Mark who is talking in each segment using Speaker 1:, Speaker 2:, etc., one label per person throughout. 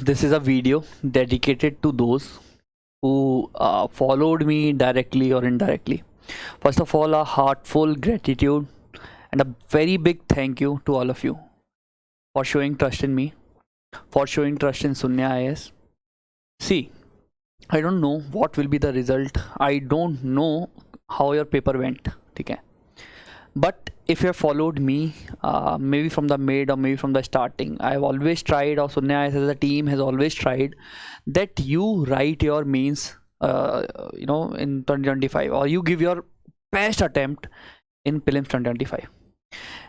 Speaker 1: This is a video dedicated to those who followed me directly or indirectly. First of all, a heartfelt gratitude and a very big thank you to all of you for showing trust in me, for showing trust in Sunya IAS. See, I don't know what will be the result. I don't know how your paper went. Okay? But if you have followed me, maybe from the mid or maybe from the starting, I have always tried, or Sunya IAS as a team has always tried, that you write your mains, in 2025, or you give your best attempt in prelims 2025.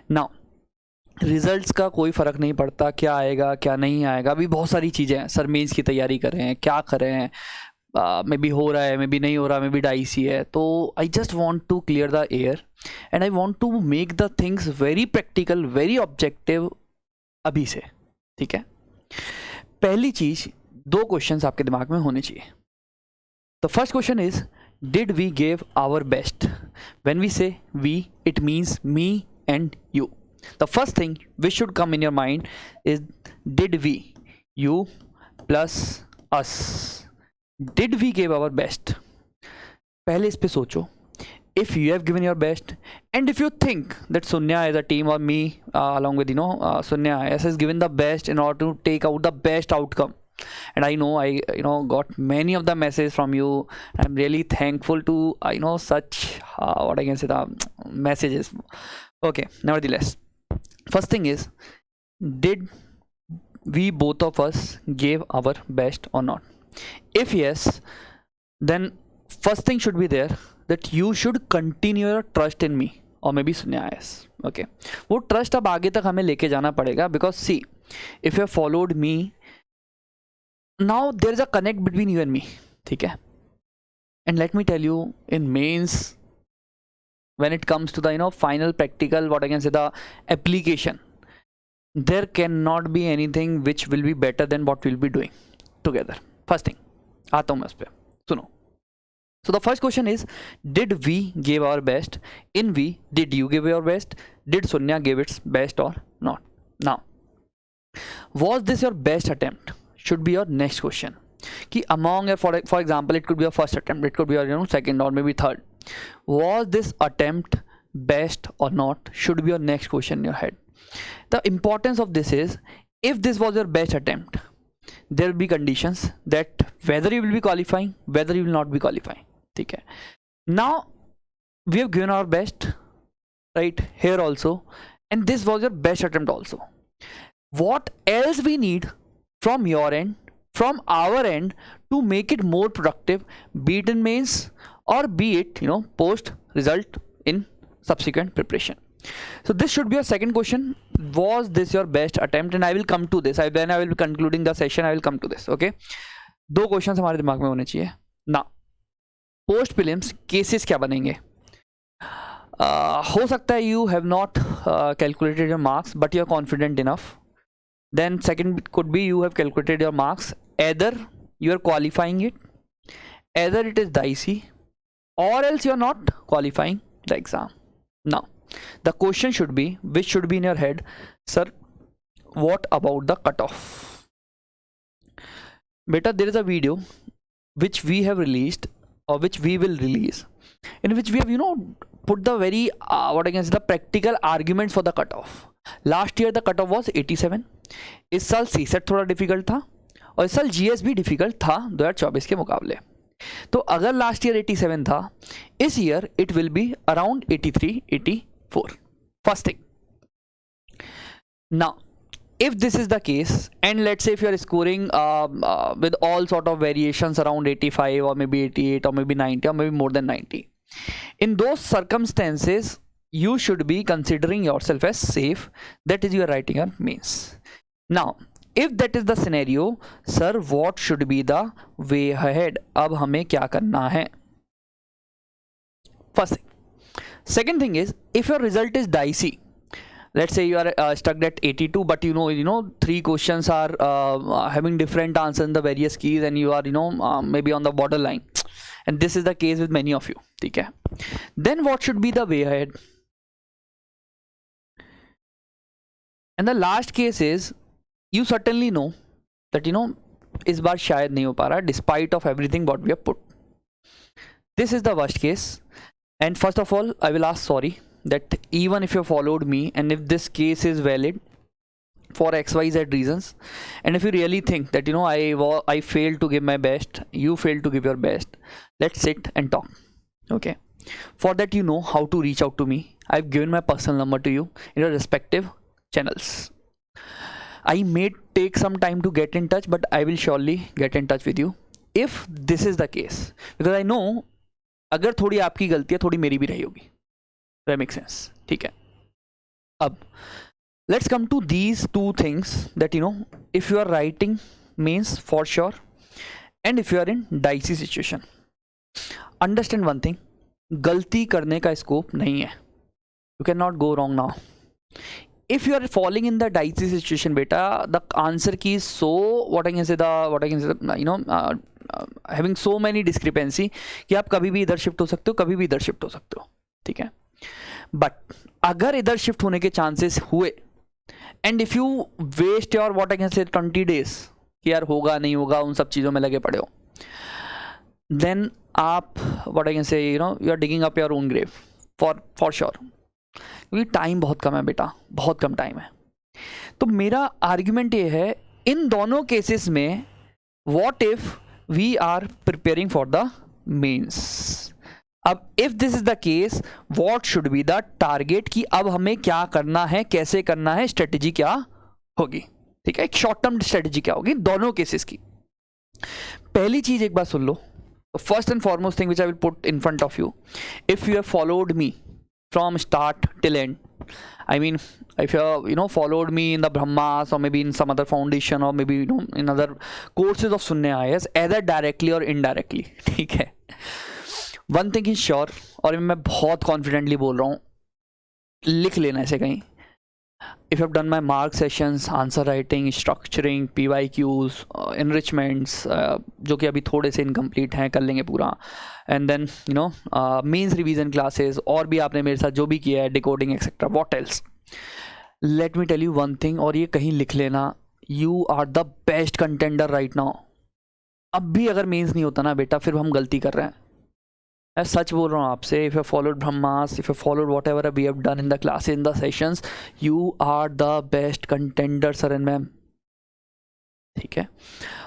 Speaker 1: Now, results का कोई फ़र्क नहीं पड़ता, क्या आएगा क्या नहीं आएगा. अभी बहुत सारी चीज़ें हैं. सर मेंस की तैयारी कर रहे हैं, क्या कर रहे हैं, मे बी हो रहा है, मे बी नहीं हो रहा, मे बी डाइसी है. तो I just want to clear the air and I want to make the things very practical, very objective अभी से. ठीक है. पहली चीज़, 2 क्वेश्चंस आपके दिमाग में होने चाहिए. The first question is, did we give our best? When we say we, it means me and you. The first thing which should come in your mind is, did we, you plus us, did we give our best? पहले इस पे सोचो. If you have given your best and if you think that Sunya as a team or me along with Sunya has given the best in order to take out the best outcome, and I know I got many of the messages from you. I'm really thankful to such what I can say, the messages. Okay, nevertheless, first thing is, did we both of us gave our best or not? If yes, then first thing should be there that you should continue your trust in me or maybe Sunya IAS. Okay, वो trust अब आगे तक हमें लेके जाना पड़ेगा, because see, if you have followed me, now there is a connect between you and me. ठीक है. And let me tell you, in mains, when it comes to the final practical, what I can say, the application, there cannot be anything which will be better than what we'll be doing together. First thing, आता हूँ मैं उस पे, सुनो. So the first question is, did we give our best? In we, did you give your best? Did Sunya give its best or not? Now, was this your best attempt? Should be your next question. कि among, for example, it could be your first attempt, it could be your second or maybe third. Was this attempt best or not? Should be your next question in your head. The importance of this is, if this was your best attempt, there will be conditions that whether you will be qualifying, whether you will not be qualifying. Okay. Now we have given our best, right, here also, and this was your best attempt also. What else we need from your end, from our end, to make it more productive, be it in mains or be it post result in subsequent preparation. So this should be your second question. Was this your best attempt? And I will come to this. When I will be concluding the session, I will come to this. Okay, 2 questions हमारे दिमाग में होने चाहिए. Now, post prelims cases क्या बनेंगे? हो सकता है you have not calculated your marks, but you are confident enough. Then second could be you have calculated your marks. Either you are qualifying it, either it is dicey, or else you are not qualifying the exam. Now, the question should be, which should be in your head, sir, what about the cutoff? Beta, there is a video which we have released, or which we will release, in which we have put the very what I can say, the practical arguments for the cutoff. Last year the cutoff was 87. इस साल CSET थोड़ा difficult था और इस साल GS भी difficult था 2024 के मुकाबले. तो अगर लास्ट ईयर 87 था, इस year it will be around 83, 84. First thing. Now if this is the case, and let's say if you are scoring with all sort of variations around 85 or maybe 88 or maybe 90 or maybe more than 90, in those circumstances you should be considering yourself as safe. That is, you are writing your mains. Now, if that is the scenario, sir, what should be the way ahead? अब हमें क्या करना है? First thing. Second thing is, if your result is dicey, let's say you are stuck at 82, but 3 questions are having different answers in the various keys, and you are maybe on the borderline, and this is the case with many of you. Okay, then what should be the way ahead? And the last case is, you certainly know that इस बार शायद नहीं हो पा रहा, despite of everything what we have put. This is the worst case. And first of all I will ask sorry that even if you followed me and if this case is valid for XYZ reasons, and if you really think that I failed to give my best, you failed to give your best, let's sit and talk. Okay, for that you know how to reach out to me. I've given my personal number to you in your respective channels. I may take some time to get in touch, but I will surely get in touch with you if this is the case, because I know अगर थोड़ी आपकी गलती है थोड़ी मेरी भी रही होगी. That makes sense. ठीक है. अब let's come to these two things that if you are writing means for sure, and if you are in dicey situation, understand one thing, गलती करने का स्कोप नहीं है. You cannot go wrong now. If you are falling in the dicey situation, beta, the answer key is so having so many discrepancy कि आप कभी भी इधर शिफ्ट हो सकते हो, कभी भी इधर शिफ्ट हो सकते हो. ठीक है. बट अगर इधर शिफ्ट होने के चांसेस हुए, and if you waste your 20 days कि यार होगा नहीं होगा उन सब चीज़ों में लगे पड़े हो, देन आप you are digging up your own grave for sure. क्योंकि टाइम बहुत कम है बेटा, बहुत कम टाइम है. तो मेरा आर्ग्यूमेंट ये है, इन दोनों केसेस में what if we are preparing for the mains. अब if this is the case, what should be the target, कि अब हमें क्या करना है, कैसे करना है, स्ट्रेटेजी क्या होगी. ठीक है, एक शॉर्ट टर्म स्ट्रेटेजी क्या होगी दोनों केसेस की. पहली चीज एक बात सुन लो. First and foremost thing which I will put in front of you, if you have followed me from start till end, I mean if you followed me in the Brahmas or maybe in some other foundation or maybe in other courses of Sunny IAS, either directly or indirectly, ठीक है. one thing is sure, और मैं बहुत confidently बोल रहा हूँ, लिख लेना ऐसे कहीं, if you have done my mark sessions, answer writing, structuring, PYQs, enrichments, जो कि अभी थोड़े से इनकम्प्लीट हैं, कर लेंगे पूरा, and then means revision classes, और भी आपने मेरे साथ जो भी किया है, decoding etc. what else, let me tell you one thing, और ये कहीं लिख लेना, you are the best contender right now. अब भी अगर means नहीं होता ना बेटा, फिर हम गलती कर रहे हैं. मैं सच बोल रहा हूँ आपसे. If you followed Brahmas, if you followed whatever we have done in the class, in the sessions, you are the best contender sir and ma'am. ठीक है.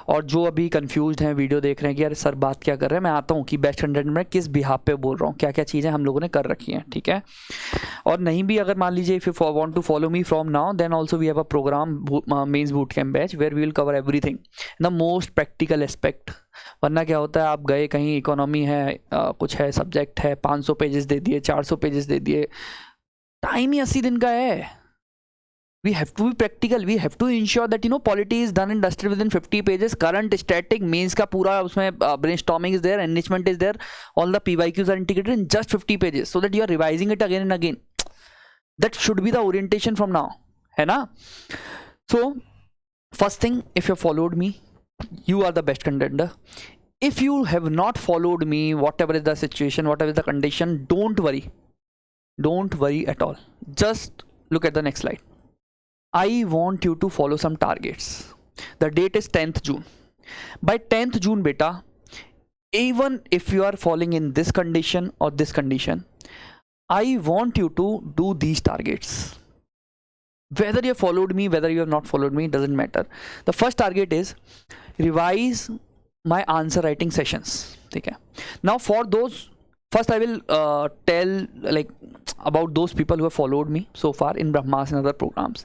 Speaker 1: और जो अभी कंफ्यूज हैं, वीडियो देख रहे हैं कि यार सर बात क्या कर रहे हैं, मैं आता हूँ कि बेस्ट कंटेंडर में किस बिहाफ पे बोल रहा हूँ, क्या क्या चीज़ें हम लोगों ने कर रखी हैं. ठीक है. और नहीं भी अगर मान लीजिए, if you want to follow me from now, then also we have a programme, mains boot camp batch, where we will cover everything, the most practical aspect. वरना क्या होता है, आप गए कहीं, इकोनॉमी है, कुछ है, सब्जेक्ट है, 500 पेजेस दे दिए, 400 पेजेस दे दिए, टाइम ही 80 दिन का है. We have to be practical. We have to ensure that polity is done and dusted within 50 pages. Current, static, mains का पूरा उसमें brainstorming is there, enrichment is there. All the PYQs are integrated in just 50 pages, so that you are revising it again and again. That should be the orientation from now, है ना? So first thing, if you followed me, you are the best contender. If you have not followed me, whatever is the situation, whatever is the condition, don't worry. Don't worry at all. Just look at the next slide. I want you to follow some targets. The date is 10th June. By 10th June, beta, even if you are falling in this condition or this condition, I want you to do these targets. Whether you have followed me, whether you have not followed me, doesn't matter. The first target is revise my answer writing sessions. Okay. Now for those, first I will tell about those people who have followed me so far in Brahmas and other programs.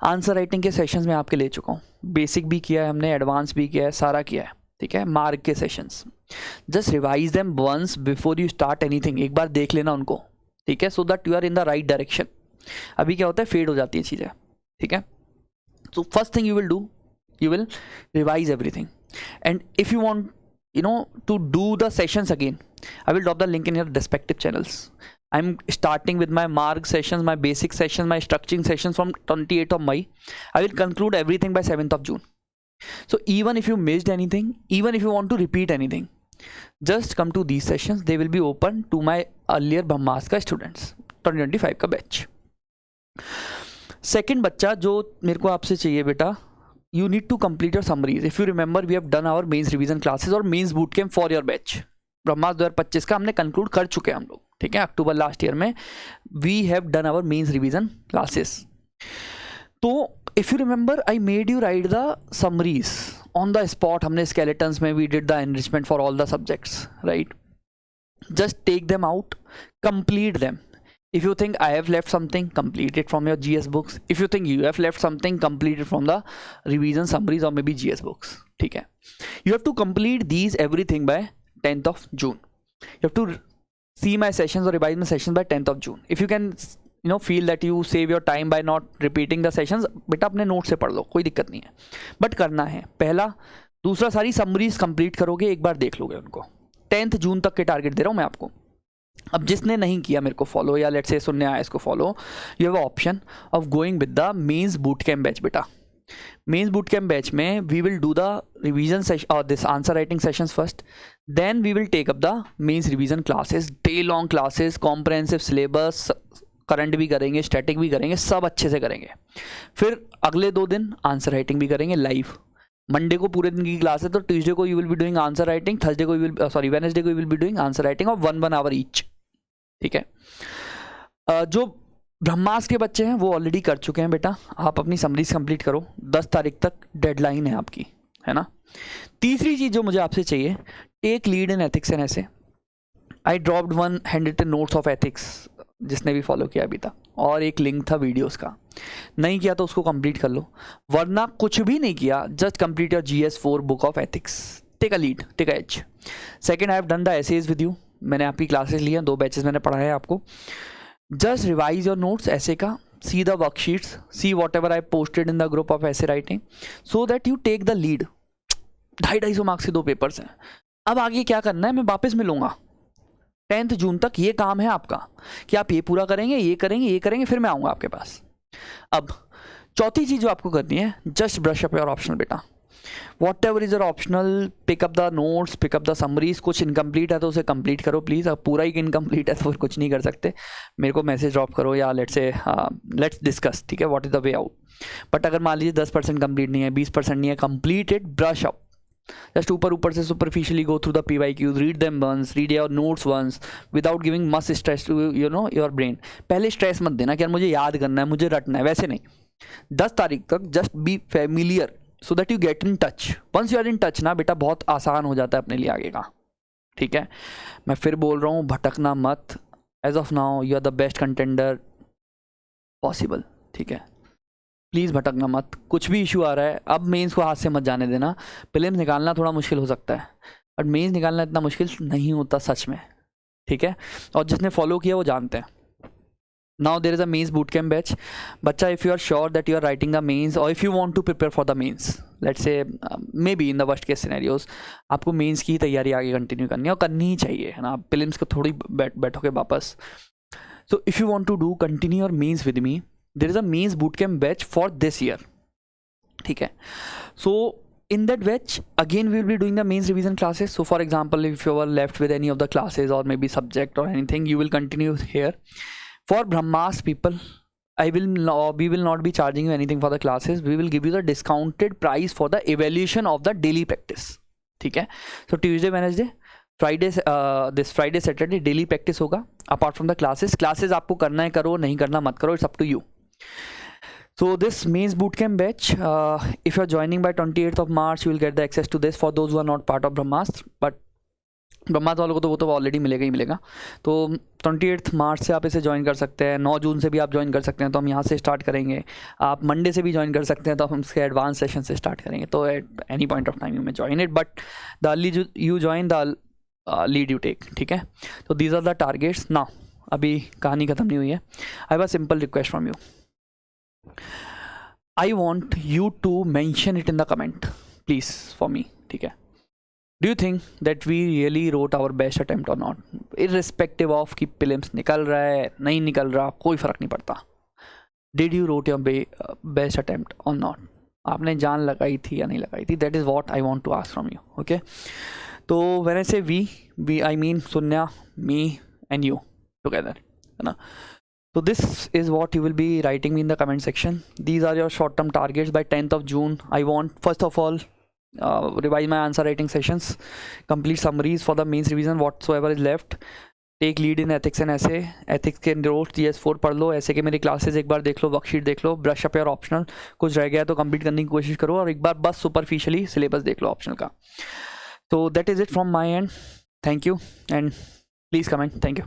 Speaker 1: Answer writing के sessions मैं आपके ले चुका हूँ. Basic भी किया है हमने, advanced भी किया है, सारा किया है. ठीक है. मार्क के sessions. Just revise them once before you start anything. एक बार देख लेना उनको. ठीक है. So that you are in the right direction. अभी क्या होता है, fade हो जाती है चीज़ें. ठीक है. So first thing you will do, you will revise everything. And if you want to do the sessions again, I will drop the link in your respective channels. I'm starting with my mark sessions, my basic sessions, my structuring sessions from 28th of May. I will conclude everything by 7th of June. So even if you missed anything, even if you want to repeat anything, just come to these sessions. They will be open to my earlier Brahmas का students, 2025 का batch. Second बच्चा जो मेरे को आपसे चाहिए बेटा, you need to complete your summaries. If you remember, we have done our mains revision classes और mains boot camp for your batch. ब्रह्मास्त्र 2025 का हमने कंक्लूड कर चुके हैं हम लोग, ठीक है, अक्टूबर लास्ट ईयर में we have done our mains revision classes. तो if you remember I made you write the summaries on the spot. हमने स्केलेटन्स में we did the enrichment for all the subjects, right. Just take them out, complete them. If you think I have left something, complete it from your GS books. If you think you have left something, complete it from the revision summaries or maybe GS books. ठीक है. You have to complete these everything by 10th of June. You have to see my sessions or revise my sessions by 10th of June. If you can, you know, feel that you save your time by not repeating the sessions, बेटा अपने note से पढ़ लो, कोई दिक्कत नहीं है. But करना है पहला. दूसरा, सारी समरीज कंप्लीट करोगे, एक बार देख लोगे उनको. 10th जून तक के टारगेट दे रहा हूँ मैं आपको. अब जिसने नहीं किया मेरे को फॉलो, या लेट्स से सुनने आया इसको follow, you have option of going with the mains boot camp batch. बेटा मेंस बूट कैम्प बैच में we will do the revision session और this answer writing sessions first, then we will take up the mains revision classes, day long classes, comprehensive syllabus, current भी करेंगे, static भी करेंगे, सब अच्छे से करेंगे. फिर अगले 2 दिन आंसर राइटिंग भी करेंगे लाइव. मंडे को पूरे दिन की क्लास है, तो ट्यूसडे को you will be doing answer writing, Thursday को वेडनेसडे को you will be doing answer writing of 1 hour each. ठीक है. जो ब्रह्मास्त्र के बच्चे हैं वो ऑलरेडी कर चुके हैं बेटा. आप अपनी समरीज कंप्लीट करो, 10 तारीख तक डेडलाइन है आपकी, है ना. तीसरी चीज जो मुझे आपसे चाहिए, take lead in ethics and essay. I dropped 1 handwritten notes of ethics, जिसने भी फॉलो किया अभी तक, और एक लिंक था वीडियोस का. नहीं किया तो उसको कंप्लीट कर लो, वरना कुछ भी नहीं किया, just complete your GS4 book of ethics. Take a lead, take a edge. Second, I have done the essays with you. मैंने आपकी क्लासेस ली हैं, 2 बैचेस मैंने पढ़ाया है आपको. Just revise your notes essay का, see the worksheets, see whatever I posted in the group of essay writing, so that you take the lead. 250 marks के 2 papers हैं. अब आगे क्या करना है, मैं वापस मिलूंगा 10th जून तक. ये काम है आपका कि आप ये पूरा करेंगे, ये करेंगे, ये करेंगे, फिर मैं आऊँगा आपके पास. अब चौथी चीज़ जो आपको करनी है, just brush up your optional बेटा. Whatever is your optional, pick up the notes, pick up the summaries. कुछ इनकम्प्लीट है तो उसे कंप्लीट करो प्लीज़. अब पूरा ही इनकम्प्लीट है तो फिर कुछ नहीं कर सकते, मेरे को मैसेज ड्रॉप करो, या लेट्स डिस्कस, ठीक है, what is the way out. But अगर मान लीजिए 10% कंप्लीट नहीं है, 20% नहीं है, complete it, brush up. Just ऊपर से superficially go through the PYQs, read them once, read your notes once, without giving much stress to your brain. पहले स्ट्रेस मत देना कि यार मुझे याद करना है, मुझे रटना है, वैसे नहीं. 10 तारीख तक just be familiar so that you get in touch. Once you are in touch ना बेटा, बहुत आसान हो जाता है अपने लिए आगे का. ठीक है, मैं फिर बोल रहा हूँ, भटकना मत. As of now you are the best contender possible. ठीक है, प्लीज़ भटकना मत. कुछ भी इशू आ रहा है, अब मेंस को हाथ से मत जाने देना. प्रीलिम्स निकालना थोड़ा मुश्किल हो सकता है, बट मेंस निकालना इतना मुश्किल नहीं होता सच में. ठीक है, और जिसने फॉलो किया वो जानते हैं. Now there is a mains boot camp batch. बच्चा, if you are sure that you are writing the mains, और if you want to prepare for the mains, let's say may be in the worst case scenarios, आपको mains की तैयारी आगे continue करनी है, और करनी ही चाहिए, है ना. प्रीलिम्स को थोड़ी बैठोगे वापस. So if you want to do continue your mains with me, there is a mains bootcamp batch for this year. ठीक है, so in that batch again we will be doing the mains revision classes. So for example, if you are left with any of the classes or maybe subject or anything, you will continue here. For Brahmastra people, we will not be charging you anything for the classes. We will give you the discounted price for the evaluation of the daily practice. ठीक है, so Tuesday, Wednesday, Friday, this Friday, Saturday daily practice होगा apart from the classes. आपको करना है करो, नहीं करना मत करो, it's up to you. So this mains bootcamp batch, if you are joining by 28th of March, you will get the access to this for those who are not part of Brahmastra. But ब्रह्मास्त्र वालों को तो वो तो already मिलेगा ही मिलेगा. तो 28th मार्च से आप इसे ज्वाइन कर सकते हैं, 9 जून से भी आप ज्वाइन कर सकते हैं, तो हम यहाँ से स्टार्ट करेंगे. आप मंडे से भी ज्वाइन कर सकते हैं, तो हम उसके एडवांस सेशन से स्टार्ट करेंगे. तो at any point of time you may join it, but the early you join the lead you take. ठीक है, तो these are the targets. Now अभी कहानी ख़त्म नहीं हुई है. I have a simple request from you. I want you to mention it in the comment, please, for me. ठीक है, do you think that we really wrote our best attempt or not? Irrespective of कि prelims निकल रहा है नहीं निकल रहा, कोई फ़र्क नहीं पड़ता. Did you wrote your best attempt or not? आपने जान लगाई थी या नहीं लगाई थी? That is what I want to ask from you. Okay, तो when I say we I mean Sunya, me and you together, है ना. So this is what you will be writing me in the comment section. These are your short term targets by 10th of June. I want first of all revise my answer writing sessions, complete summaries for the mains revision whatsoever is left, take lead in ethics and ऐसे, ethics के notes GS4 पढ़ लो, ऐसे के मेरी classes एक बार देख लो, worksheet देख लो, brush up your optional, कुछ रह गया तो कंप्लीट करने की कोशिश करो, और एक बार बस सुपरफिशियली सिलेबस देख लो ऑप्शनल का. तो that is it from my and. Thank you and please comment. Thank you.